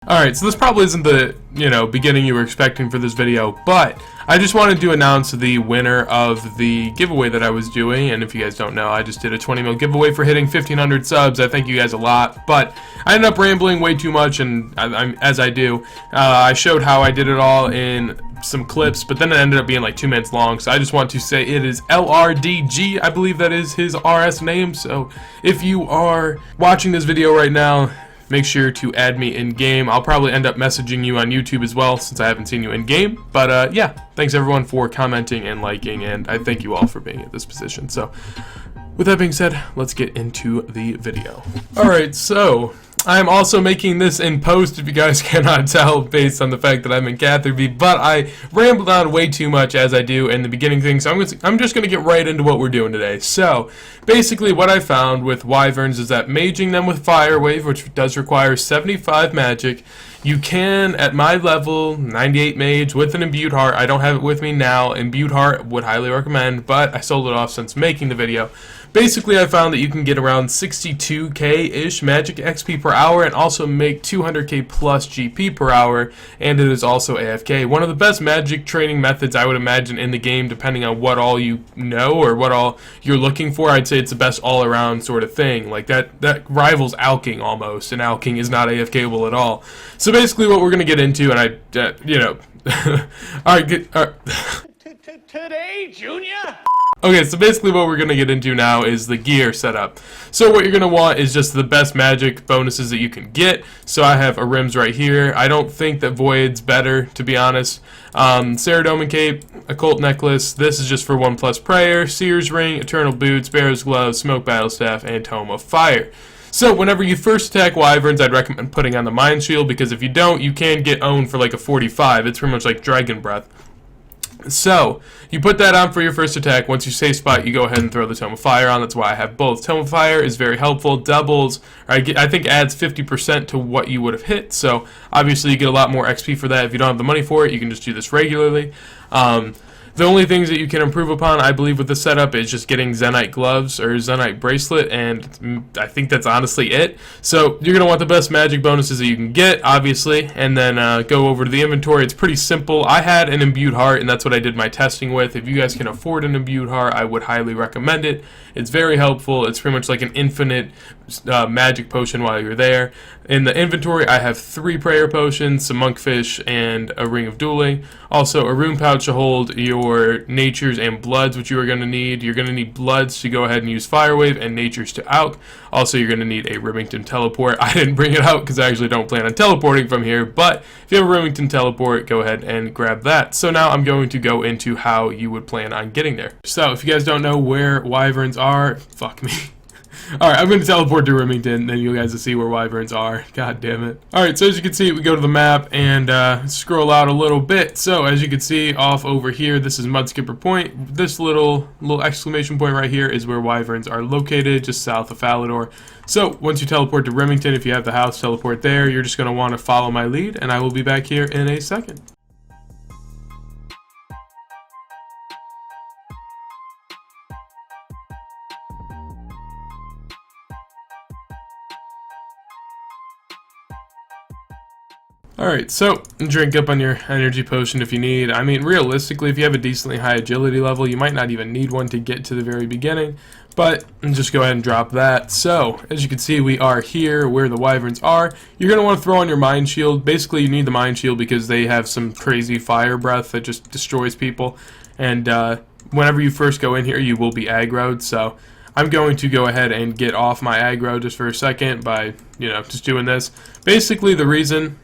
Alright, so this probably isn't the, beginning you were expecting for this video, but I just wanted to announce the winner of the giveaway that I was doing, and if you guys don't know, I just did a 20 mil giveaway for hitting 1,500 subs. I thank you guys a lot, but I ended up rambling way too much, and as I do, I showed how I did it all in some clips, but then it ended up being like 2 minutes long, so I just want to say it is LRDG, I believe that is his RS name, so if you are watching this video right now, make sure to add me in-game. I'll probably end up messaging you on YouTube as well, since I haven't seen you in-game. But yeah, thanks everyone for commenting and liking, and I thank you all for being at this position. So, with that being said, let's get into the video. Alright, so I'm also making this in post, if you guys cannot tell, based on the fact that I'm in Catherby, but I rambled on way too much as I do in the beginning thing, so I'm just going to get right into what we're doing today. So, basically what I found with Wyverns is that maging them with Fire Wave, which does require 75 magic, you can, at my level, 98 mage with an imbued heart. I don't have it with me now. Imbued heart would highly recommend, but I sold it off since making the video. Basically, I found that you can get around 62k-ish magic XP per hour and also make 200k plus GP per hour, and it is also AFK. One of the best magic training methods I would imagine in the game, depending on what all you know or what all you're looking for. I'd say it's the best all-around sort of thing. Like that rivals alking almost, and alking is not AFKable at all. So basically what we're going to get into, and alright, Today, Junior? Okay, so basically what we're going to get into now is the gear setup. So what you're going to want is just the best magic bonuses that you can get. So I have a Rims right here. I don't think that Void's better, to be honest. Ceridome Cape, Occult Necklace. This is just for 1+ Prayer, Seer's Ring, Eternal Boots, Bear's Gloves, Smoke Battle Staff, and Tome of Fire. So whenever you first attack Wyverns, I'd recommend putting on the Mind Shield, because if you don't, you can get owned for like a 45. It's pretty much like Dragon Breath. So, you put that on for your first attack. Once you safe spot, you go ahead and throw the Tome of Fire on. That's why I have both. Tome of Fire is very helpful, doubles, or I think adds 50% to what you would have hit. So, obviously you get a lot more XP for that. If you don't have the money for it, you can just do this regularly. The only things that you can improve upon, I believe, with this setup is just getting Zenyte gloves or Zenyte bracelet, and I think that's honestly it. So you're going to want the best magic bonuses that you can get, obviously, and then go over to the inventory. It's pretty simple. I had an imbued heart, and that's what I did my testing with. If you guys can afford an imbued heart, I would highly recommend it. It's very helpful. It's pretty much like an infinite magic potion while you're there. In the inventory, I have 3 prayer potions, some monkfish, and a ring of dueling. Also, a rune pouch to hold your natures and bloods, which you are going to need. You're going to need bloods to go ahead and use Fire Wave, and natures to alch. Also, you're going to need a Remington teleport. I didn't bring it out because I actually don't plan on teleporting from here, but if you have a Remington teleport, go ahead and grab that. So now I'm going to go into how you would plan on getting there. So if you guys don't know where Wyverns are, fuck me. Alright, I'm going to teleport to Remington, then you guys will see where Wyverns are. God damn it. Alright, so as you can see, we go to the map and scroll out a little bit. So, as you can see, off over here, this is Mudskipper Point. This little exclamation point right here is where Wyverns are located, just south of Falador. So, once you teleport to Remington, if you have the house, teleport there. You're just going to want to follow my lead, and I will be back here in a second. Alright, so drink up on your energy potion if you need. I mean, realistically, if you have a decently high agility level, you might not even need one to get to the very beginning, but just go ahead and drop that. So, as you can see, we are here where the Wyverns are. You're going to want to throw on your Mind Shield. Basically, you need the Mind Shield because they have some crazy fire breath that just destroys people, and whenever you first go in here, you will be aggroed, so I'm going to go ahead and get off my aggro just for a second by, just doing this. Basically, the reason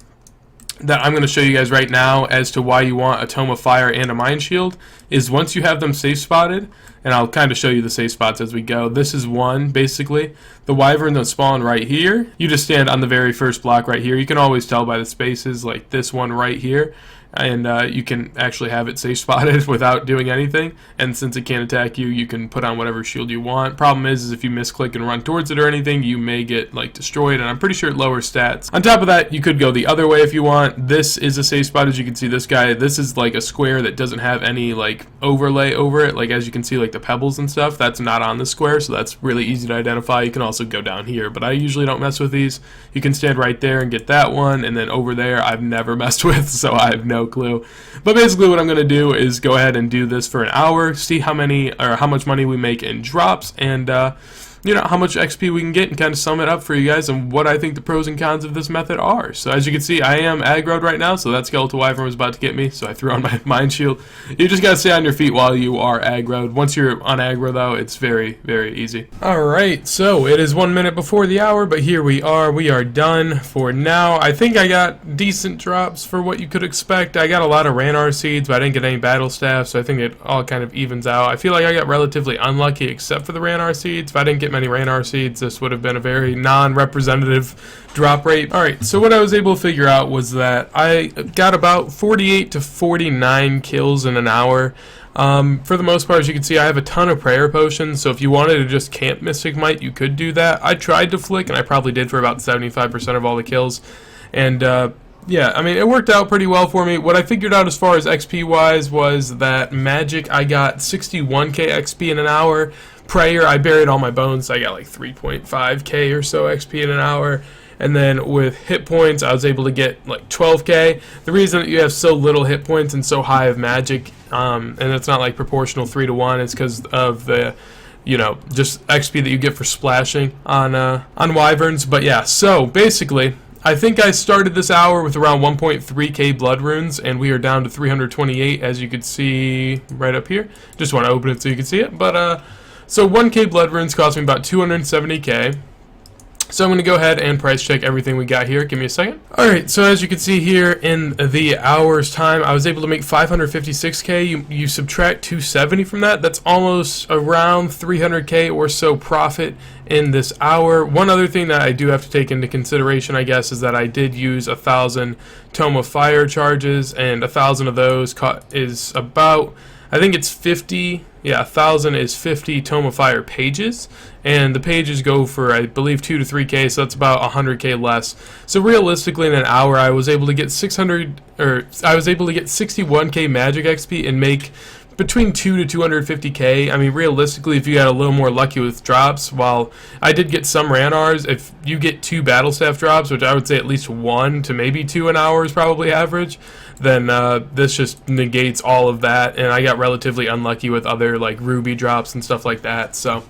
that I'm going to show you guys right now as to why you want a Tome of Fire and a Mind Shield is once you have them safe spotted, and I'll kind of show you the safe spots as we go. This is one, basically. The Wyvern that spawn right here, you just stand on the very first block right here. You can always tell by the spaces, like this one right here. and you can actually have it safe spotted without doing anything. And since it can't attack you, you can put on whatever shield you want. Problem is if you misclick and run towards it or anything, you may get like destroyed, and I'm pretty sure it lowers stats. On top of that, you could go the other way if you want. This is a safe spot. As you can see, this guy, this is like a square that doesn't have any like overlay over it. Like as you can see, like the pebbles and stuff, that's not on the square, so that's really easy to identify. You can also go down here, but I usually don't mess with these. You can stand right there and get that one, and then over there I've never messed with, so I have no clue. But basically what I'm going to do is go ahead and do this for an hour, see how much money we make in drops, and you know, how much XP we can get, and kind of sum it up for you guys and what I think the pros and cons of this method are. So as you can see, I am aggroed right now, so that skeletal wyvern was about to get me, so I threw on my mind shield. You just gotta stay on your feet while you are aggroed. Once you're on aggro though, it's very, very easy. Alright, so it is 1 minute before the hour, but here we are done for now. I think I got decent drops for what you could expect. I got a lot of Ranar seeds, but I didn't get any battle staff, so I think it all kind of evens out. I feel like I got relatively unlucky except for the Ranar seeds. If I didn't get many Ranar seeds, this would have been a very non-representative drop rate. Alright, so what I was able to figure out was that I got about 48 to 49 kills in an hour. For the most part, as you can see, I have a ton of prayer potions, so if you wanted to just camp Mystic Might, you could do that. I tried to flick, and I probably did for about 75% of all the kills, and yeah, I mean, it worked out pretty well for me. What I figured out as far as XP wise was that magic, I got 61k XP in an hour. Prayer, I buried all my bones, so I got like 3.5k or so XP in an hour. And then with hit points, I was able to get like 12k. The reason that you have so little hit points and so high of magic, and it's not like proportional 3 to 1, is because of the, you know, just XP that you get for splashing on wyverns. But yeah, so basically, I think I started this hour with around 1.3k blood runes, and we are down to 328, as you can see right up here. Just want to open it so you can see it. But so 1k blood runes cost me about 270k. So I'm going to go ahead and price check everything we got here. Give me a second. Alright, so as you can see here in the hour's time, I was able to make 556k. You subtract 270 from that, that's almost around 300k or so profit in this hour. One other thing that I do have to take into consideration, I guess, is that I did use 1,000 Tome of Fire charges, and 1,000 of those is about, I think it's 50, yeah, 1,000 is 50 Tome of Fire pages, and the pages go for, I believe, 2 to 3k, so that's about 100k less. So realistically, in an hour, I was able to get 61k magic XP and make between 2 to 250k. I mean, realistically, if you got a little more lucky with drops, while I did get some Ranars, if you get 2 battle staff drops, which I would say at least 1 to maybe 2 an hour is probably average, then this just negates all of that, and I got relatively unlucky with other like ruby drops and stuff like that. So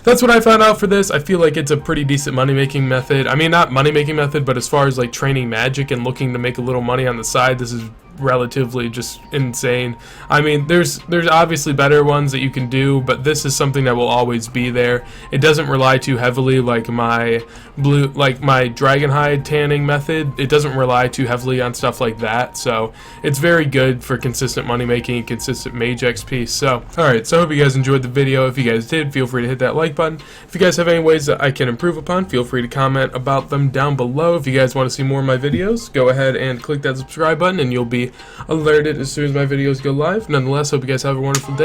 that's what I found out for this. I feel like it's a pretty decent money-making method. I mean, not money-making method, but as far as like training magic and looking to make a little money on the side, this is relatively just insane. I mean, there's obviously better ones that you can do, but this is something that will always be there. It doesn't rely too heavily like my dragonhide tanning method. It doesn't rely too heavily on stuff like that, so it's very good for consistent money making and consistent Mage XP. So alright, so I hope you guys enjoyed the video. If you guys did, feel free to hit that like button. If you guys have any ways that I can improve upon, feel free to comment about them down below. If you guys want to see more of my videos, go ahead and click that subscribe button and you'll be alerted as soon as my videos go live. Nonetheless, hope you guys have a wonderful day.